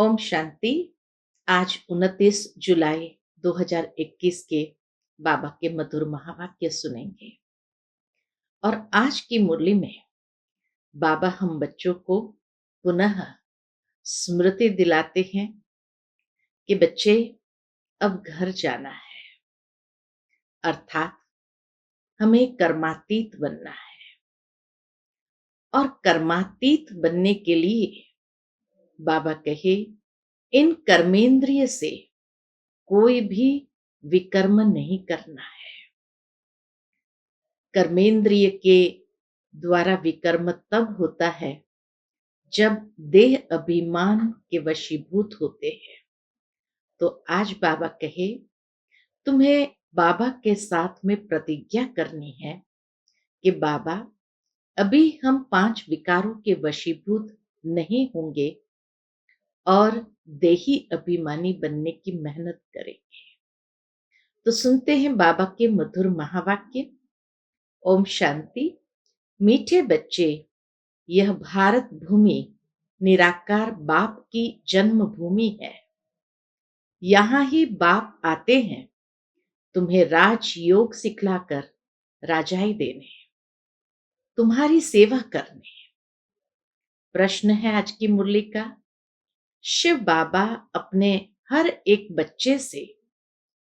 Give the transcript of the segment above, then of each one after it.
ओम शांति। आज 29 जुलाई 2021 के बाबा के मधुर महावाक्य सुनेंगे। और आज की मुरली में बाबा हम बच्चों को पुनः स्मृति दिलाते हैं कि बच्चे अब घर जाना है, अर्थात हमें कर्मातीत बनना है। और कर्मातीत बनने के लिए बाबा कहे, इन कर्मेंद्रिय से कोई भी विकर्म नहीं करना है। कर्मेंद्रिय के द्वारा विकर्म तब होता है जब देह अभिमान के वशीभूत होते हैं। तो आज बाबा कहे, तुम्हें बाबा के साथ में प्रतिज्ञा करनी है कि बाबा अभी हम 5 विकारों के वशीभूत नहीं होंगे और देही अभिमानी बनने की मेहनत करेंगे। तो सुनते हैं बाबा के मधुर महावाक्य। ओम शांति। मीठे बच्चे, यह भारत भूमि निराकार बाप की जन्मभूमि है। यहाँ ही बाप आते हैं तुम्हें राजयोग सिखलाकर राजाई देने, तुम्हारी सेवा करने। प्रश्न है आज की मुरली का, शिव बाबा अपने हर एक बच्चे से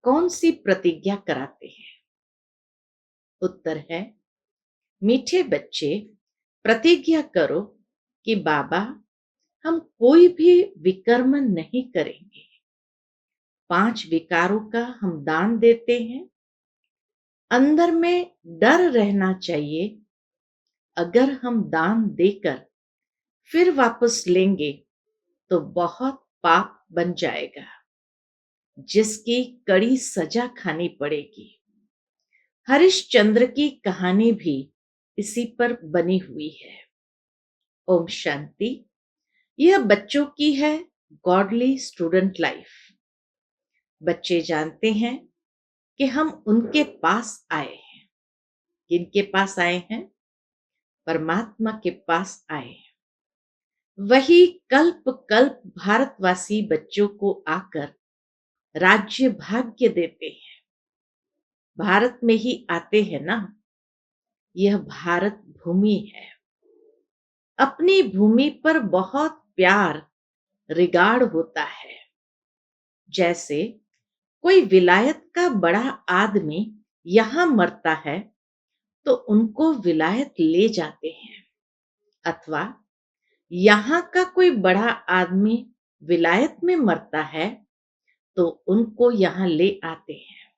कौन सी प्रतिज्ञा कराते हैं? उत्तर है, मीठे बच्चे, प्रतिज्ञा करो कि बाबा हम कोई भी विकर्म नहीं करेंगे। 5 विकारों का हम दान देते हैं। अंदर में डर रहना चाहिए, अगर हम दान देकर फिर वापस लेंगे तो बहुत पाप बन जाएगा, जिसकी कड़ी सजा खानी पड़ेगी। हरिश्चंद्र की कहानी भी इसी पर बनी हुई है। ओम शांति। यह बच्चों की है गॉडली स्टूडेंट लाइफ। बच्चे जानते हैं कि हम उनके पास आए हैं। किनके पास आए हैं? परमात्मा के पास आए हैं। वही कल्प कल्प भारतवासी बच्चों को आकर राज्य भाग्य देते हैं। भारत में ही आते हैं ना। यह भारत भूमि है। अपनी भूमि पर बहुत प्यार रिगार्ड होता है। जैसे कोई विलायत का बड़ा आदमी यहां मरता है तो उनको विलायत ले जाते हैं, अथवा यहां का कोई बड़ा आदमी विलायत में मरता है तो उनको यहां ले आते हैं।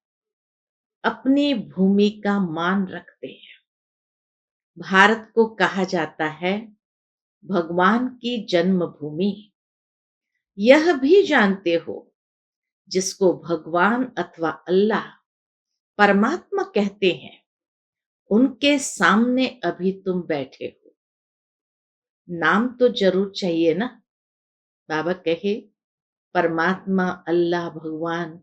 अपनी भूमि का मान रखते हैं। भारत को कहा जाता है भगवान की जन्मभूमि। यह भी जानते हो, जिसको भगवान अथवा अल्लाह परमात्मा कहते हैं, उनके सामने अभी तुम बैठे हो। नाम तो जरूर चाहिए ना। बाबा कहे, परमात्मा अल्लाह भगवान,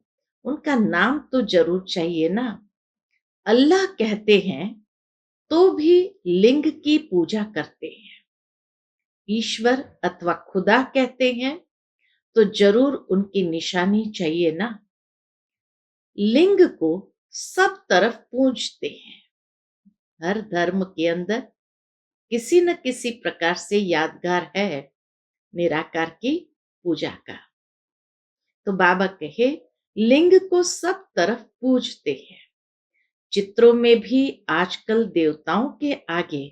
उनका नाम तो जरूर चाहिए ना। अल्लाह कहते हैं तो भी लिंग की पूजा करते हैं। ईश्वर अथवा खुदा कहते हैं तो जरूर उनकी निशानी चाहिए ना। लिंग को सब तरफ पूजते हैं। हर धर्म के अंदर किसी न किसी प्रकार से यादगार है निराकार की पूजा का। तो बाबा कहे, लिंग को सब तरफ पूजते हैं। चित्रों में भी आजकल देवताओं के आगे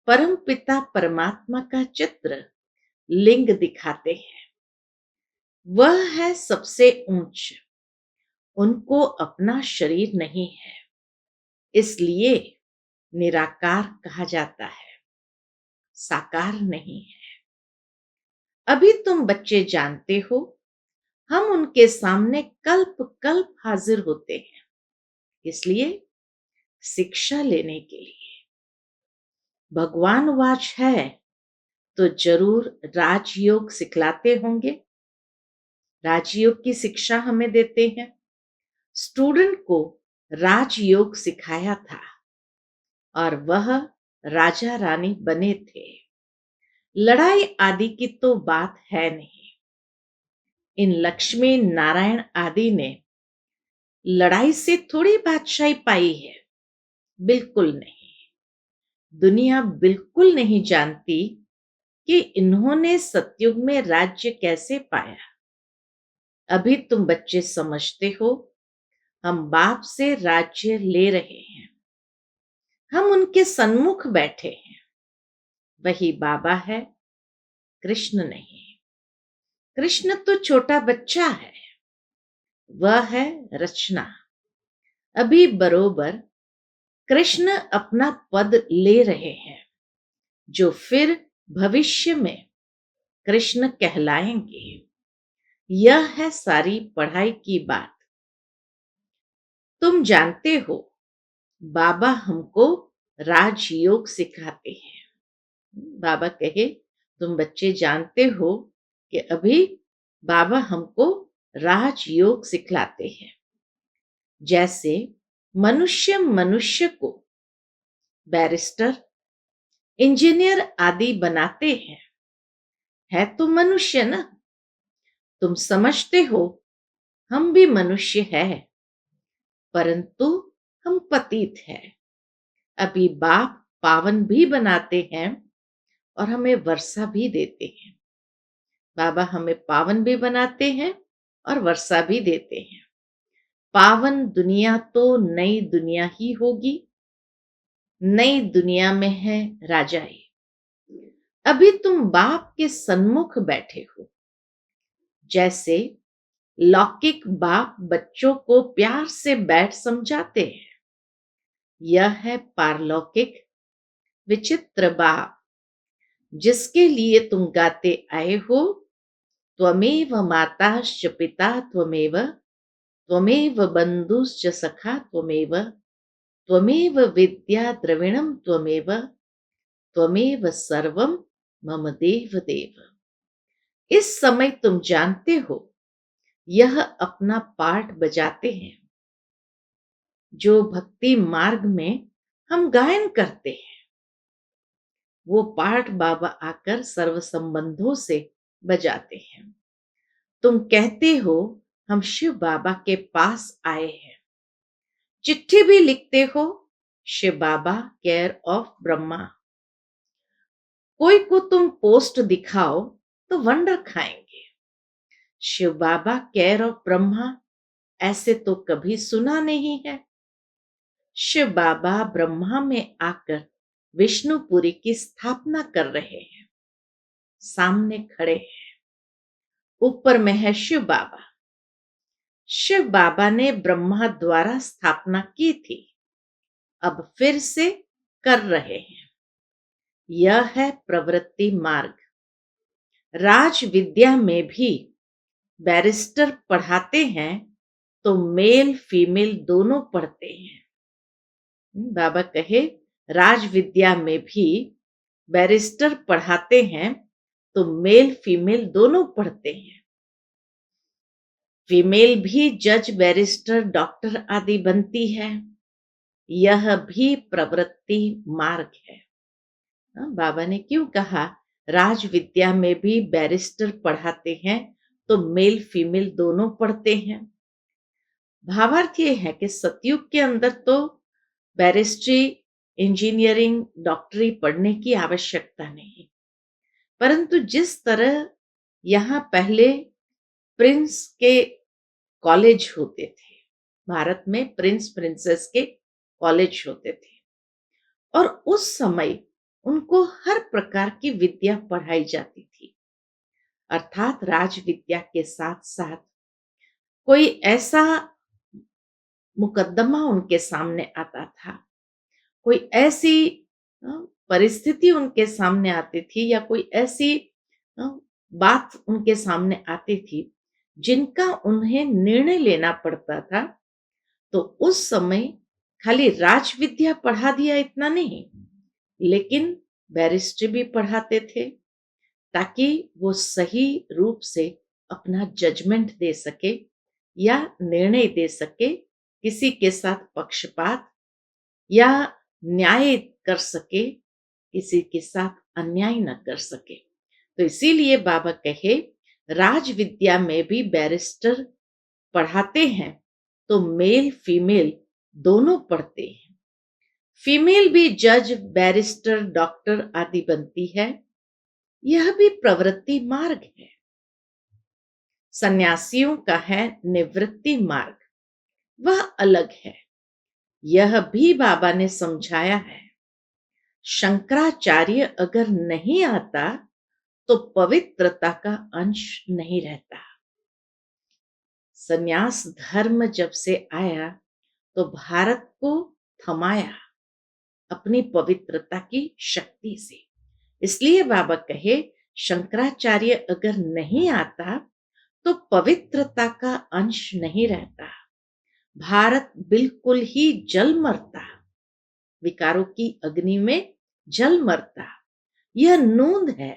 परमपिता परमात्मा का चित्र लिंग दिखाते हैं। वह है सबसे ऊंच। उनको अपना शरीर नहीं है, इसलिए निराकार कहा जाता है, साकार नहीं है। अभी तुम बच्चे जानते हो, हम उनके सामने कल्प कल्प हाजिर होते हैं, इसलिए शिक्षा लेने के लिए। भगवान वाच है तो जरूर राजयोग सिखलाते होंगे। राजयोग की शिक्षा हमें देते हैं। स्टूडेंट को राजयोग सिखाया था और वह राजा रानी बने थे। लड़ाई आदि की तो बात है नहीं। इन लक्ष्मी नारायण आदि ने लड़ाई से थोड़ी बादशाही पाई है, बिल्कुल नहीं। दुनिया बिल्कुल नहीं जानती कि इन्होंने सतयुग में राज्य कैसे पाया। अभी तुम बच्चे समझते हो, हम बाप से राज्य ले रहे हैं, हम उनके सन्मुख बैठे हैं। वही बाबा है, कृष्ण नहीं। कृष्ण तो छोटा बच्चा है, वह है रचना। अभी बरोबर कृष्ण अपना पद ले रहे हैं, जो फिर भविष्य में कृष्ण कहलाएंगे। यह है सारी पढ़ाई की बात। तुम जानते हो, बाबा हमको राजयोग सिखाते हैं। बाबा कहे, तुम बच्चे जानते हो कि अभी बाबा हमको राजयोग सिखलाते हैं। जैसे मनुष्य मनुष्य को बैरिस्टर, इंजीनियर आदि बनाते हैं, है तो मनुष्य ना। तुम समझते हो, हम भी मनुष्य हैं, परंतु हम पतित हैं। अभी बाप पावन भी बनाते हैं और हमें वर्षा भी देते हैं। बाबा हमें पावन भी बनाते हैं और वर्षा भी देते हैं। पावन दुनिया तो नई दुनिया ही होगी। नई दुनिया में है राजाई। अभी तुम बाप के सन्मुख बैठे हो। जैसे लौकिक बाप बच्चों को प्यार से बैठ समझाते हैं, यह है पारलौकिक विचित्र बाप, जिसके लिए तुम गाते आए हो, त्वमेव माताश्च पिता त्वमेव, त्वमेव बंधुश्च सखा त्वमेव, त्वमेव विद्या द्रविणम त्वमेव, त्वमेव सर्वम मम देव देव। इस समय तुम जानते हो, यह अपना पार्ट बजाते हैं। जो भक्ति मार्ग में हम गायन करते हैं, वो पार्ट बाबा आकर सर्व संबंधों से बजाते हैं। तुम कहते हो, हम शिव बाबा के पास आए हैं। चिट्ठी भी लिखते हो, शिव बाबा केयर ऑफ ब्रह्मा। कोई को तुम पोस्ट दिखाओ तो वंडर खाएंगे। शिव बाबा केयर ऑफ ब्रह्मा, ऐसे तो कभी सुना नहीं है। शिव बाबा ब्रह्मा में आकर विष्णुपुरी की स्थापना कर रहे हैं। सामने खड़े हैं, ऊपर में है शिव बाबा। शिव बाबा ने ब्रह्मा द्वारा स्थापना की थी, अब फिर से कर रहे हैं। यह है प्रवृत्ति मार्ग। राज विद्या में भी बैरिस्टर पढ़ाते हैं तो मेल फीमेल दोनों पढ़ते हैं। बाबा कहे, राज विद्या में भी बैरिस्टर पढ़ाते हैं तो मेल फीमेल दोनों पढ़ते हैं। फीमेल भी जज बैरिस्टर डॉक्टर आदि बनती है। यह भी प्रवृत्ति मार्ग है। बाबा ने क्यों कहा राज विद्या में भी बैरिस्टर पढ़ाते हैं तो मेल फीमेल दोनों पढ़ते हैं? भावार्थ ये है कि सतयुग के अंदर तो बैरिस्ट्री, इंजीनियरिंग, डॉक्टरी पढ़ने की आवश्यकता नहीं। परंतु जिस तरह यहाँ पहले प्रिंस के कॉलेज होते थे, भारत में प्रिंस प्रिंसेस के कॉलेज होते थे, और उस समय उनको हर प्रकार की विद्या पढ़ाई जाती थी। अर्थात राज विद्या के साथ साथ कोई ऐसा मुकदमा उनके सामने आता था, कोई ऐसी परिस्थिति उनके सामने आती थी, या कोई ऐसी बात उनके सामने आती थी जिनका उन्हें निर्णय लेना पड़ता था, तो उस समय खाली राज विद्या पढ़ा दिया इतना नहीं, लेकिन बैरिस्ट्री भी पढ़ाते थे, ताकि वो सही रूप से अपना जजमेंट दे सके या निर्णय दे सके, किसी के साथ पक्षपात या न्याय कर सके, किसी के साथ अन्याय न कर सके। तो इसीलिए बाबा कहे, राज विद्या में भी बैरिस्टर पढ़ाते हैं तो मेल फीमेल दोनों पढ़ते हैं। फीमेल भी जज, बैरिस्टर, डॉक्टर आदि बनती है। यह भी प्रवृत्ति मार्ग है। सन्यासियों का है निवृत्ति मार्ग, वह अलग है। यह भी बाबा ने समझाया है। शंकराचार्य अगर नहीं आता तो पवित्रता का अंश नहीं रहता। सन्यास धर्म जब से आया तो भारत को थमाया अपनी पवित्रता की शक्ति से। इसलिए बाबा कहे, शंकराचार्य अगर नहीं आता तो पवित्रता का अंश नहीं रहता। भारत बिल्कुल ही जल मरता, विकारों की अग्नि में जल मरता। यह नूंद है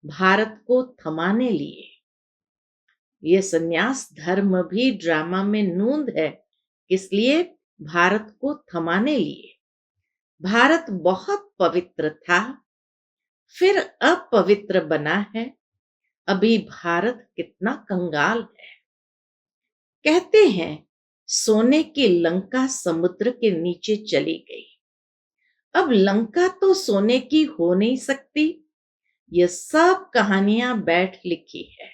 भारत को थमाने लिए। यह सन्यास धर्म भी ड्रामा में नूंद है, इसलिए भारत को थमाने लिए। भारत बहुत पवित्र था, फिर अपवित्र बना है। अभी भारत कितना कंगाल है। कहते हैं सोने की लंका समुद्र के नीचे चली गई। अब लंका तो सोने की हो नहीं सकती। यह सब कहानियां बैठ लिखी है,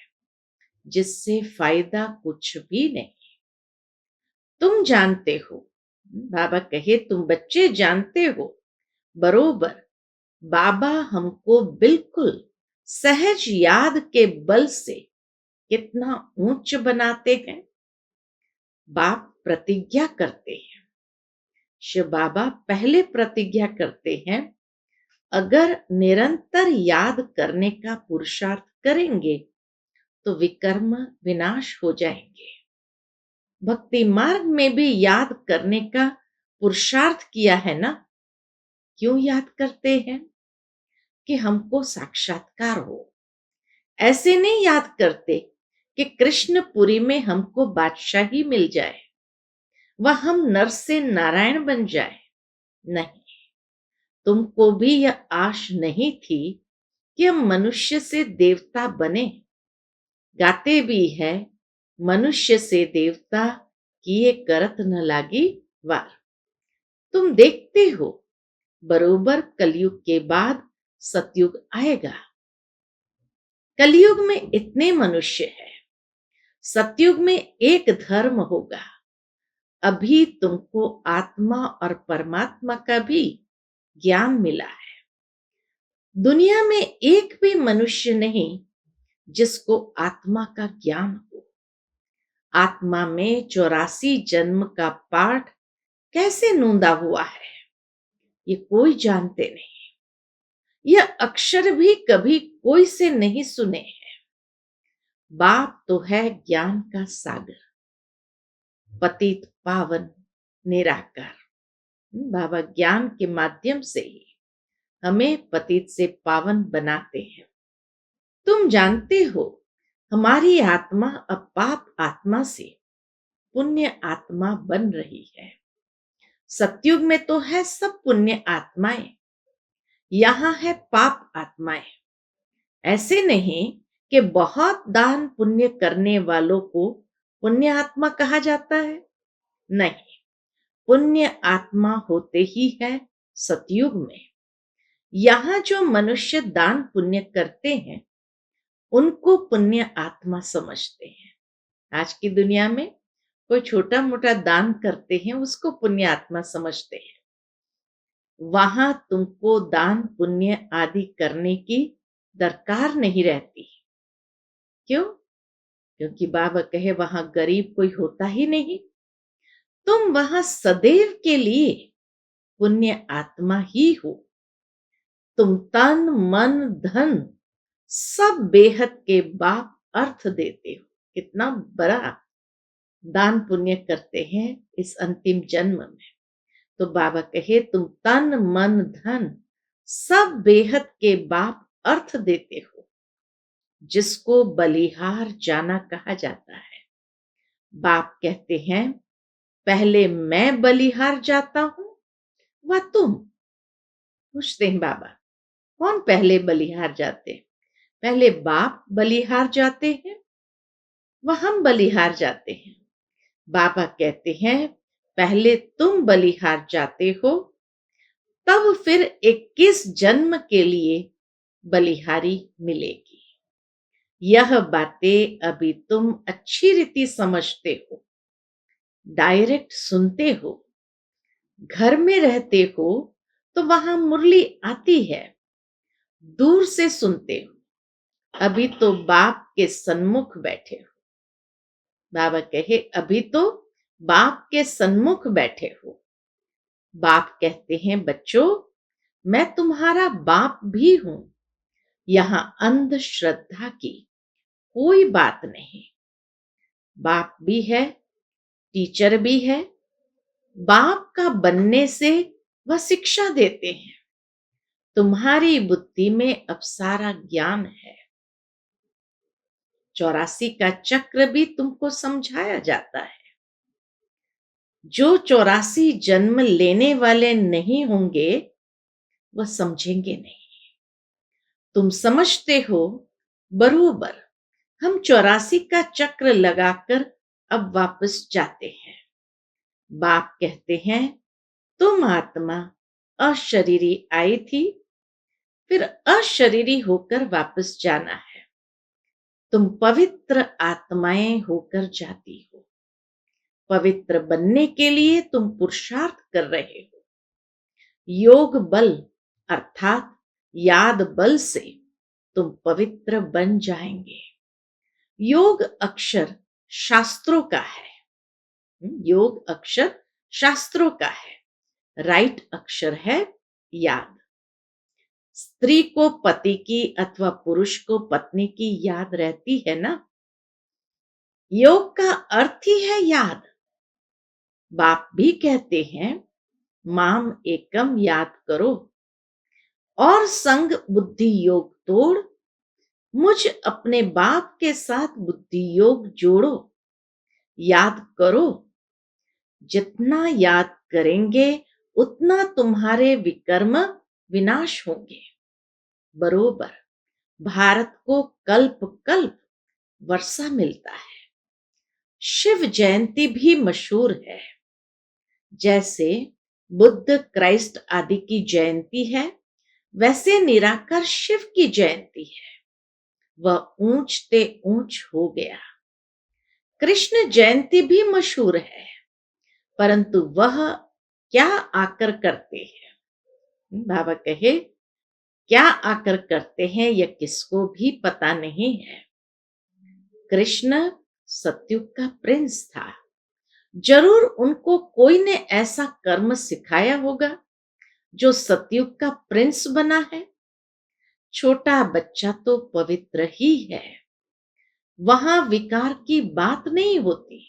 जिससे फायदा कुछ भी नहीं। तुम जानते हो, बाबा कहे, तुम बच्चे जानते हो बरोबर। बाबा हमको बिल्कुल सहज याद के बल से कितना ऊंच बनाते हैं। बाप प्रतिज्ञा करते हैं। शिव बाबा पहले प्रतिज्ञा करते हैं, अगर निरंतर याद करने का पुरुषार्थ करेंगे तो विकर्म विनाश हो जाएंगे। भक्ति मार्ग में भी याद करने का पुरुषार्थ किया है ना। क्यों याद करते हैं? कि हमको साक्षात्कार हो। ऐसे नहीं याद करते कि कृष्णपुरी में हमको बादशाही मिल जाए, वह हम नर से नारायण बन जाए। नहीं, तुमको भी यह आश नहीं थी कि हम मनुष्य से देवता बने। गाते भी है, मनुष्य से देवता किए करत न लागी वार। तुम देखते हो बरोबर कलयुग के बाद सतयुग आएगा। कलयुग में इतने मनुष्य हैं, सतयुग में एक धर्म होगा। अभी तुमको आत्मा और परमात्मा का भी ज्ञान मिला है। दुनिया में एक भी मनुष्य नहीं जिसको आत्मा का ज्ञान हो। आत्मा में 84 जन्म का पाठ कैसे नूंदा हुआ है, ये कोई जानते नहीं। यह अक्षर भी कभी कोई से नहीं सुने हैं। बाप तो है ज्ञान का सागर, पतित पावन निराकार। बाबा ज्ञान के माध्यम से ही हमें पतित से पावन बनाते हैं। तुम जानते हो हमारी आत्मा अब पाप आत्मा से पुण्य आत्मा बन रही है। सतयुग में तो है सब पुण्य आत्माएं, यहां है पाप आत्माएं। ऐसे नहीं कि बहुत दान पुण्य करने वालों को पुण्य आत्मा कहा जाता है। नहीं, पुण्य आत्मा होते ही है सतयुग में। यहां जो मनुष्य दान पुण्य करते हैं उनको पुण्य आत्मा समझते हैं। आज की दुनिया में कोई छोटा मोटा दान करते हैं उसको पुण्य आत्मा समझते हैं। वहां तुमको दान पुण्य आदि करने की दरकार नहीं रहती। क्यों? क्योंकि बाबा कहे वहां गरीब कोई होता ही नहीं। तुम वहां सदैव के लिए पुण्य आत्मा ही हो। तुम तन मन धन सब बेहद के बाप अर्थ देते हो। कितना बड़ा दान पुण्य करते हैं इस अंतिम जन्म में। तो बाबा कहे तुम तन मन धन सब बेहद के बाप अर्थ देते हो, जिसको बलिहार जाना कहा जाता है। बाप कहते हैं पहले मैं बलिहार जाता हूं व तुम। पूछते हैं बाबा कौन पहले बलिहार जाते? पहले बाप बलिहार जाते हैं, वह हम बलिहार जाते हैं। बाबा कहते हैं पहले तुम बलिहार जाते हो, तब फिर 21 जन्म के लिए बलिहारी मिलेगी। यह बातें अभी तुम अच्छी रीति समझते हो, डायरेक्ट सुनते हो। घर में रहते हो तो वहां मुरली आती है, दूर से सुनते हो। अभी तो बाप के सन्मुख बैठे हो। बाबा कहे अभी तो बाप के सन्मुख बैठे हो। बाप कहते हैं बच्चों, मैं तुम्हारा बाप भी हूं। यहां अंधश्रद्धा की कोई बात नहीं। बाप भी है, टीचर भी है। बाप का बनने से वह शिक्षा देते हैं। तुम्हारी बुद्धि में अब सारा ज्ञान है। 84 का चक्र भी तुमको समझाया जाता है। जो 84 जन्म लेने वाले नहीं होंगे वह समझेंगे नहीं। तुम समझते हो बरोबर। हम 84 का चक्र लगाकर अब वापस जाते हैं। बाप कहते हैं तुम आत्मा अशरीरी आई थी, फिर अशरीरी होकर वापस जाना है। तुम पवित्र आत्माएं होकर जाती हो। पवित्र बनने के लिए तुम पुरुषार्थ कर रहे हो। योग बल अर्थात याद बल से तुम पवित्र बन जाएंगे। योग अक्षर शास्त्रों का है। योग अक्षर शास्त्रों का है। राइट अक्षर है याद। स्त्री को पति की अथवा पुरुष को पत्नी की याद रहती है ना। योग का अर्थ ही है याद। बाप भी कहते हैं माम एकम याद करो और संग बुद्धि योग तोड़, मुझ अपने बाप के साथ बुद्धि योग जोड़ो। याद करो, जितना याद करेंगे उतना तुम्हारे विकर्म विनाश होंगे। बरोबर भारत को कल्प कल्प वर्षा मिलता है। शिव जयंती भी मशहूर है। जैसे बुद्ध क्राइस्ट आदि की जयंती है, वैसे निराकार शिव की जयंती है। वह ऊंचते ऊंच हो गया। कृष्ण जयंती भी मशहूर है, परंतु वह क्या आकर करते हैं। बाबा कहे क्या आकर करते हैं यह किसको भी पता नहीं है। कृष्ण सतयुग का प्रिंस था। जरूर उनको कोई ने ऐसा कर्म सिखाया होगा जो सतयुग का प्रिंस बना है। छोटा बच्चा तो पवित्र ही है, वहां विकार की बात नहीं होती।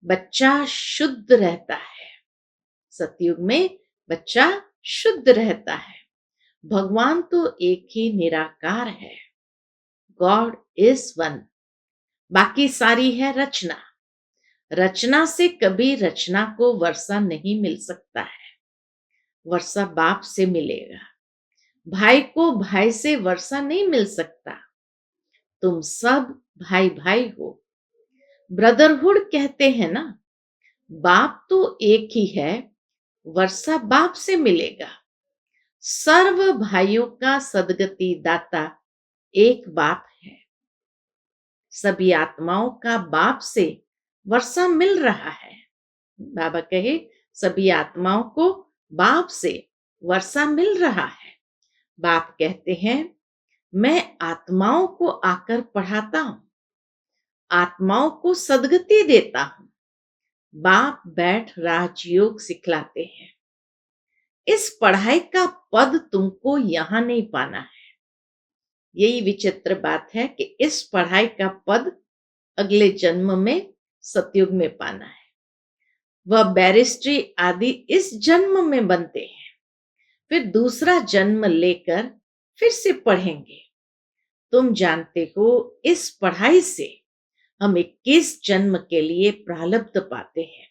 बच्चा शुद्ध रहता है। सतयुग में बच्चा शुद्ध रहता है। भगवान तो एक ही निराकार है। God is one. बाकी सारी है रचना। रचना से कभी रचना को वर्षा नहीं मिल सकता है। वर्षा बाप से मिलेगा। भाई को भाई से वर्षा नहीं मिल सकता। तुम सब भाई भाई हो। ब्रदरहुड कहते हैं ना। बाप तो एक ही है, वर्षा बाप से मिलेगा। सर्व भाइयों का सदगति दाता एक बाप है। सभी आत्माओं का बाप से वर्षा मिल रहा है। बाबा कहे सभी आत्माओं को बाप से वर्षा मिल रहा है। बाप कहते हैं मैं आत्माओं को आकर पढ़ाता हूं, आत्माओं को सदगति देता हूं। बाप बैठ राजयोग सिखलाते हैं। इस पढ़ाई का पद तुमको यहां नहीं पाना है। यही विचित्र बात है कि इस पढ़ाई का पद अगले जन्म में सतयुग में पाना है। वह बैरिस्ट्री आदि इस जन्म में बनते हैं, फिर दूसरा जन्म लेकर फिर से पढ़ेंगे। तुम जानते हो इस पढ़ाई से हम 21 जन्म के लिए प्रारब्ध पाते हैं।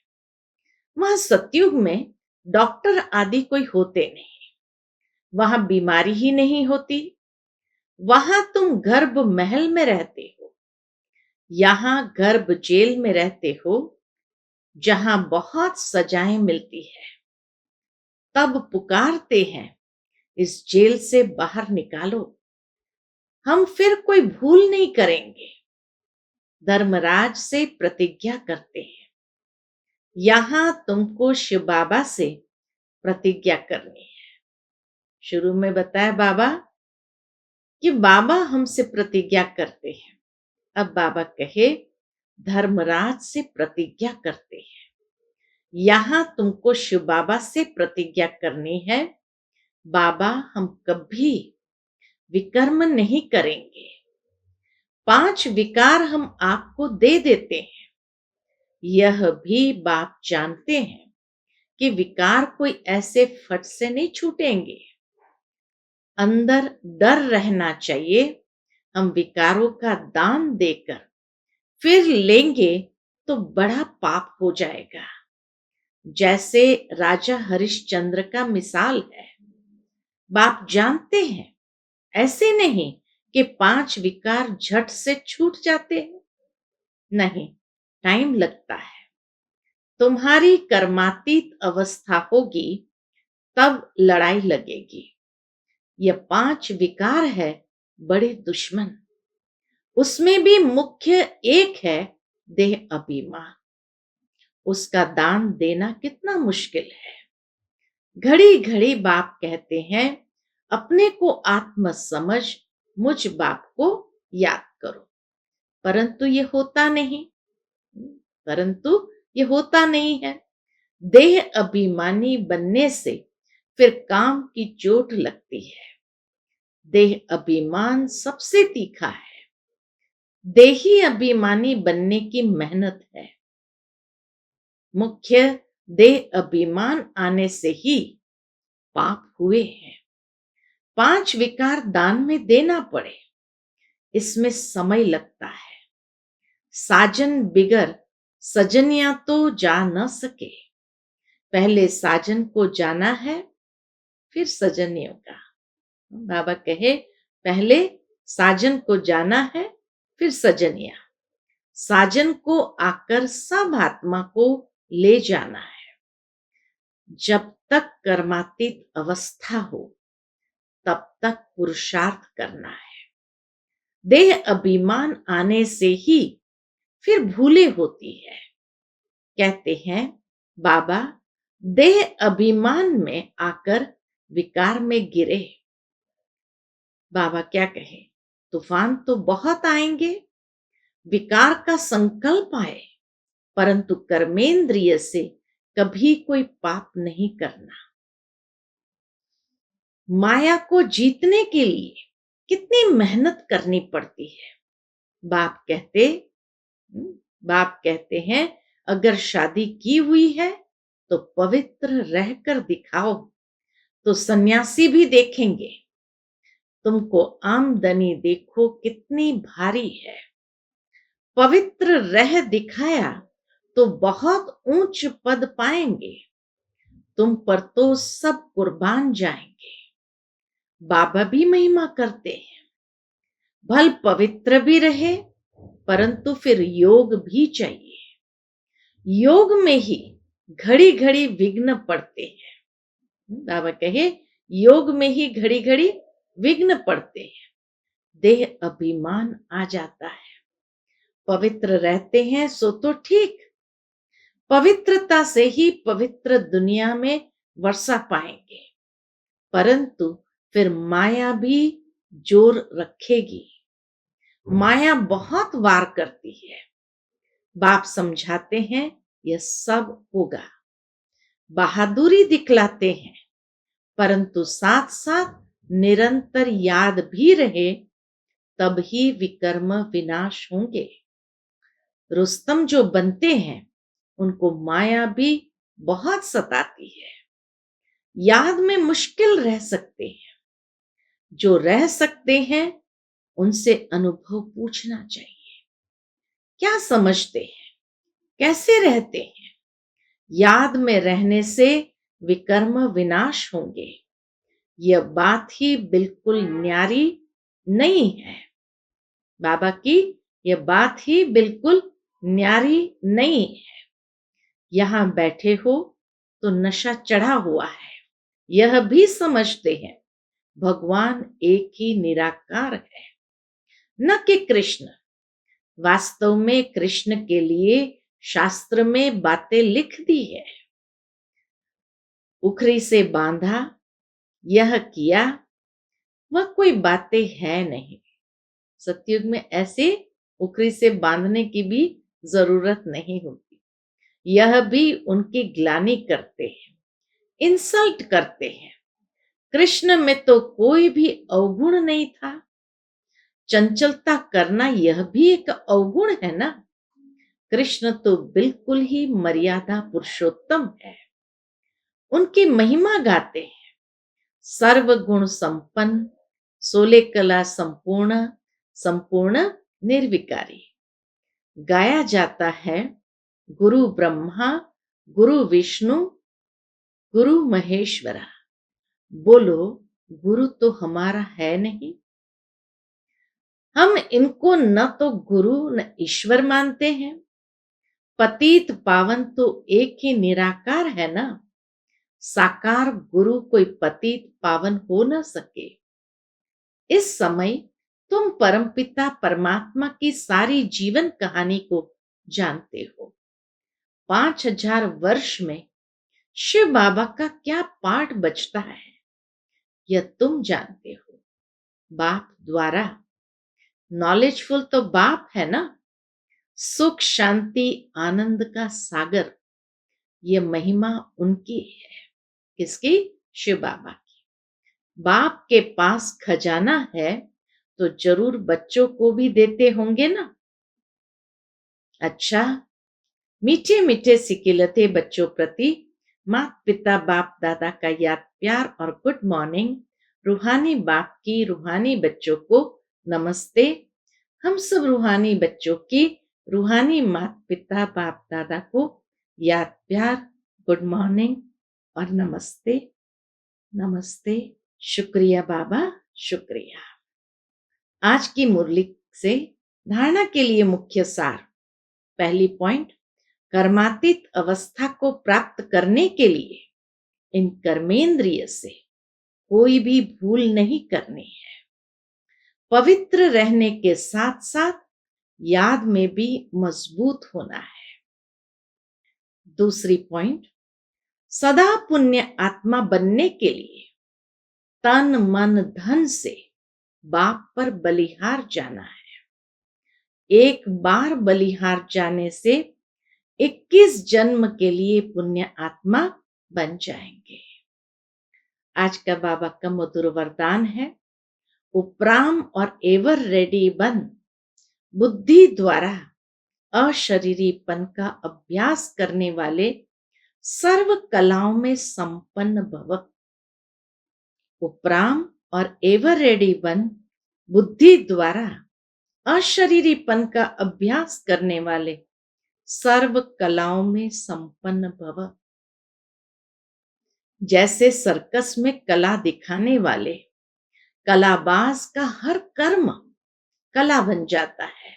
वहां सतयुग में डॉक्टर आदि कोई होते नहीं, वहां बीमारी ही नहीं होती। वहां तुम गर्भ महल में रहते हो, यहाँ गर्भ जेल में रहते हो, जहां बहुत सजाएं मिलती है। तब पुकारते हैं, इस जेल से बाहर निकालो, हम फिर कोई भूल नहीं करेंगे। धर्मराज से प्रतिज्ञा करते हैं, यहां तुमको शिव बाबा से प्रतिज्ञा करनी है। शुरू में बताया बाबा कि बाबा हमसे प्रतिज्ञा करते हैं। अब बाबा कहे धर्मराज से प्रतिज्ञा करते हैं, यहां तुमको शिव बाबा से प्रतिज्ञा करनी है, बाबा हम कभी विकर्म नहीं करेंगे। 5 विकार हम आपको दे देते हैं। यह भी बाप जानते हैं कि विकार कोई ऐसे फट से नहीं छूटेंगे। अंदर डर रहना चाहिए, हम विकारों का दान देकर फिर लेंगे तो बड़ा पाप हो जाएगा। जैसे राजा हरिश्चंद्र का मिसाल है। बाप जानते हैं, ऐसे नहीं कि 5 विकार झट से छूट जाते हैं। नहीं, टाइम लगता है। तुम्हारी कर्मातीत अवस्था होगी तब लड़ाई लगेगी। यह 5 विकार है, बड़े दुश्मन। उसमें भी मुख्य एक है देह अभिमान। उसका दान देना कितना मुश्किल है। घड़ी घड़ी बाप कहते हैं, अपने को आत्म समझ, मुझ बाप को याद करो। परंतु ये होता नहीं। परंतु ये होता नहीं है। देह अभिमानी बनने से फिर काम की चोट लगती है। देह अभिमान सबसे तीखा है। देही अभिमानी बनने की मेहनत है। मुख्य देह अभिमान आने से ही पाप हुए हैं। 5 विकार दान में देना पड़े, इसमें समय लगता है। साजन बिगर सजनिया तो जा न सके। पहले साजन को जाना है, फिर सजनियों का। बाबा कहे पहले साजन को जाना है, फिर सजनिया। साजन को आकर सब आत्मा को ले जाना है। जब तक कर्मातीत अवस्था हो तब तक पुरुषार्थ करना है। देह अभिमान आने से ही फिर भूले होती है। कहते हैं बाबा देह अभिमान में आकर विकार में गिरे। बाबा क्या कहे, तूफान तो बहुत आएंगे, विकार का संकल्प आए, परंतु कर्मेंद्रिय से कभी कोई पाप नहीं करना। माया को जीतने के लिए कितनी मेहनत करनी पड़ती है। बाप कहते बाप कहते हैं, अगर शादी की हुई है तो पवित्र रहकर दिखाओ, तो सन्यासी भी देखेंगे। तुमको आमदनी देखो कितनी भारी है। पवित्र रह दिखाया तो बहुत ऊंच पद पाएंगे। तुम पर तो सब कुर्बान जाएंगे। बाबा भी महिमा करते हैं, भल पवित्र भी रहे, परंतु फिर योग भी चाहिए। योग में ही घड़ी घड़ी विघ्न पड़ते हैं। बाबा कहे योग में ही घड़ी घड़ी विघ्न पड़ते हैं। देह अभिमान आ जाता है। पवित्र रहते हैं सो तो ठीक, पवित्रता से ही पवित्र दुनिया में वर्षा पाएंगे, परंतु फिर माया भी जोर रखेगी। माया बहुत वार करती है। बाप समझाते हैं यह सब होगा। बहादुरी दिखलाते हैं, परंतु साथ साथ निरंतर याद भी रहे, तब ही विकर्म विनाश होंगे। रुस्तम जो बनते हैं उनको माया भी बहुत सताती है। याद में मुश्किल रह सकते हैं। जो रह सकते हैं उनसे अनुभव पूछना चाहिए। क्या समझते हैं, कैसे रहते हैं। याद में रहने से विकर्म विनाश होंगे। यह बात ही बिल्कुल न्यारी नहीं है। बाबा की यह बात ही बिल्कुल न्यारी नहीं है। यहां बैठे हो तो नशा चढ़ा हुआ है, यह भी समझते हैं। भगवान एक ही निराकार है, न कि कृष्ण। वास्तव में कृष्ण के लिए शास्त्र में बातें लिख दी है। उखरी से बांधा, यह किया, वह कोई बातें है नहीं। सतयुग में ऐसे उखरी से बांधने की भी जरूरत नहीं होती। यह भी उनकी ग्लानि करते हैं, इंसल्ट करते हैं। कृष्ण में तो कोई भी अवगुण नहीं था। चंचलता करना यह भी एक अवगुण है ना। कृष्ण तो बिल्कुल ही मर्यादा पुरुषोत्तम है। उनकी महिमा गाते हैं। सर्वगुण संपन्न, 16 कला संपूर्ण, संपूर्ण निर्विकारी। गाया जाता है गुरु ब्रह्मा, गुरु विष्णु, गुरु महेश्वरा। बोलो, गुरु तो हमारा है नहीं। हम इनको न तो गुरु न ईश्वर मानते हैं। पतित पावन तो एक ही निराकार है ना। साकार गुरु कोई पतित पावन हो न सके। इस समय तुम परमपिता परमात्मा की सारी जीवन कहानी को जानते हो। 5000 वर्ष में शिव बाबा का क्या पाठ बचता है, यह तुम जानते हो। बाप द्वारा। नॉलेजफुल तो बाप है ना। सुख शांति आनंद का सागर, ये महिमा उनकी है। किसकी? शिव बाबा की। बाप के पास खजाना है तो जरूर बच्चों को भी देते होंगे ना। अच्छा, मीठे मीठे सिकिलते बच्चों प्रति माता पिता बाप दादा का याद प्यार और गुड मॉर्निंग। रूहानी बाप की रूहानी बच्चों को नमस्ते। हम सब रूहानी बच्चों की रूहानी माता पिता बाप दादा को याद प्यार, गुड मॉर्निंग और नमस्ते। नमस्ते। शुक्रिया बाबा, शुक्रिया। आज की मुरली से धारणा के लिए मुख्य सार। पहली पॉइंट, कर्मातीत अवस्था को प्राप्त करने के लिए इन कर्मेंद्रिय से कोई भी भूल नहीं करनी है। पवित्र रहने के साथ साथ याद में भी मजबूत होना है। दूसरी पॉइंट, सदा पुण्य आत्मा बनने के लिए तन मन धन से बाप पर बलिहार जाना है। एक बार बलिहार जाने से 21 जन्म के लिए पुण्य आत्मा बन जाएंगे। आज का बाबा का मधुर वरदान है, उपराम और एवर रेडी बन, बुद्धि द्वारा अशरीरीपन का अभ्यास करने वाले सर्व कलाओं में संपन्न भव। उपराम और एवर रेडी बन, बुद्धि द्वारा अशरीरीपन का अभ्यास करने वाले सर्व कलाओं में संपन्न भव। जैसे सर्कस में कला दिखाने वाले कलाबाज का हर कर्म कला बन जाता है।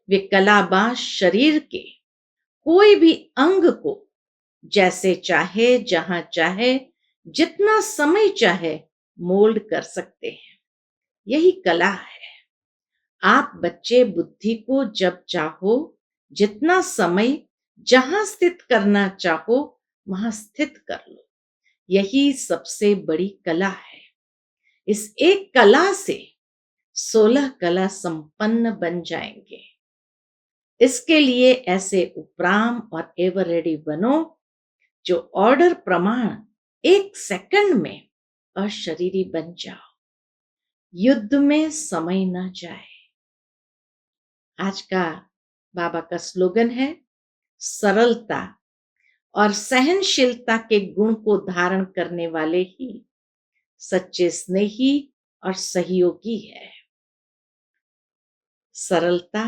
वे कलाबाज शरीर के कोई भी अंग को जैसे चाहे, जहां चाहे, जितना समय चाहे मोल्ड कर सकते हैं। यही कला है। आप बच्चे बुद्धि को जब चाहो, जितना समय, जहां स्थित करना चाहो वहां स्थित कर लो। यही सबसे बड़ी कला है। इस एक कला से 16 कला संपन्न बन जाएंगे। इसके लिए ऐसे उपराम और एवर रेडी बनो जो ऑर्डर प्रमाण 1 सेकंड में अशरीरी बन जाओ। युद्ध में समय न जाए। आज का बाबा का स्लोगन है, सरलता और सहनशीलता के गुण को धारण करने वाले ही सच्चे स्नेही और सहयोगी है। सरलता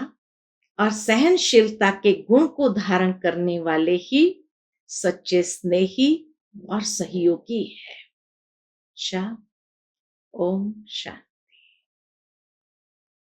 और सहनशीलता के गुण को धारण करने वाले ही सच्चे स्नेही और सहयोगी है। शांति। ओम शांति।